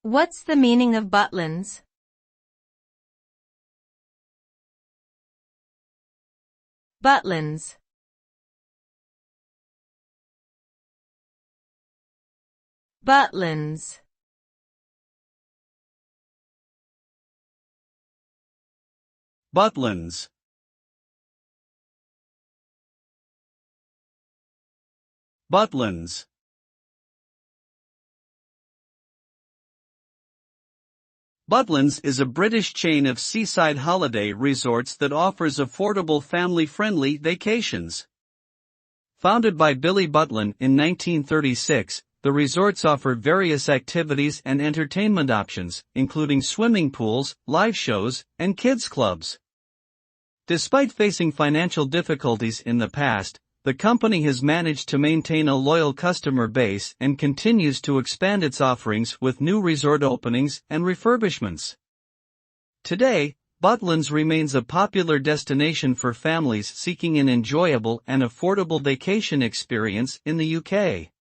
What's the meaning of Butlins? Butlins. Butlins. Butlins. Butlins. Butlins is a British chain of seaside holiday resorts that offers affordable family-friendly vacations. Founded by Billy Butlin in 1936, the resorts offer various activities and entertainment options, including swimming pools, live shows, and kids' clubs. Despite facing financial difficulties in the past, the company has managed to maintain a loyal customer base and continues to expand its offerings with new resort openings and refurbishments. Today, Butlins remains a popular destination for families seeking an enjoyable and affordable vacation experience in the UK.